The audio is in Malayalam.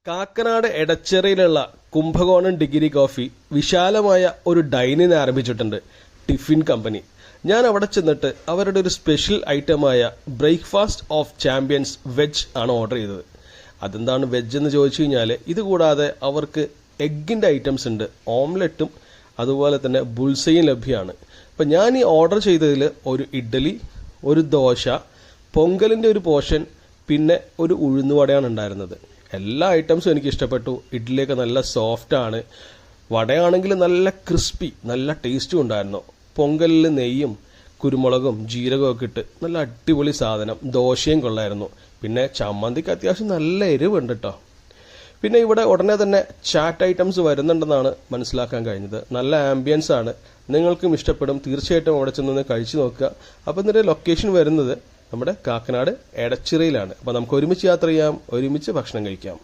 കാക്കനാട് എടച്ചിറയിലുള്ള കുംഭകോണം ഡിഗ്രി കോഫി വിശാലമായ ഒരു ഡൈനിങ് ആരംഭിച്ചിട്ടുണ്ട്. Tiffin company. ഞാൻ അവിടെ ചെന്നിട്ട് അവരുടെ ഒരു സ്പെഷ്യൽ ഐറ്റമായ ബ്രേക്ക്ഫാസ്റ്റ് ഓഫ് ചാമ്പ്യൻസ് വെജ് ആണ് ഓർഡർ ചെയ്തത്. അതെന്താണ് വെജ് എന്ന് ചോദിച്ചു കഴിഞ്ഞാൽ, ഇതുകൂടാതെ അവർക്ക് എഗ്ഗിൻ്റെ ഐറ്റംസ് ഉണ്ട്, ഓംലെറ്റും അതുപോലെ തന്നെ ബുൾസയും ലഭ്യമാണ്. അപ്പം ഞാൻ ഈ ഓർഡർ ചെയ്തതിൽ ഒരു ഇഡ്ഡലി, ഒരു ദോശ, പൊങ്കലിൻ്റെ ഒരു പോർഷൻ, പിന്നെ ഒരു ഉഴുന്നുവടയാണ് ഉണ്ടായിരുന്നത്. എല്ലാ ഐറ്റംസും എനിക്ക് ഇഷ്ടപ്പെട്ടു. ഇഡ്ഡലിയൊക്കെ നല്ല സോഫ്റ്റ് ആണ്, വടയാണെങ്കിൽ നല്ല ക്രിസ്പി, നല്ല ടേസ്റ്റും ഉണ്ടായിരുന്നു. പൊങ്കലിൽ നെയ്യും കുരുമുളകും ജീരകവും ഒക്കെ ഇട്ട് നല്ല അടിപൊളി സാധനം. ദോശയും കൊള്ളായിരുന്നു. പിന്നെ ചമ്മന്തിക്ക് അത്യാവശ്യം നല്ല എരിവുണ്ട് കേട്ടോ. പിന്നെ ഇവിടെ ഉടനെ തന്നെ ചാറ്റ് ഐറ്റംസ് വരുന്നുണ്ടെന്നാണ് മനസ്സിലാക്കാൻ കഴിഞ്ഞത്. നല്ല ആംബിയൻസ് ആണ്, നിങ്ങൾക്കും ഇഷ്ടപ്പെടും. തീർച്ചയായിട്ടും അവിടെ ചെന്നൊന്ന് കഴിച്ചു നോക്കുക. അപ്പം ഇതിൻ്റെ ലൊക്കേഷൻ വരുന്നത് നമ്മുടെ കാക്കനാട് എടച്ചിറയിലാണ്. അപ്പോൾ നമുക്ക് ഒരുമിച്ച് യാത്ര ചെയ്യാം, ഒരുമിച്ച് ഭക്ഷണം കഴിക്കാം.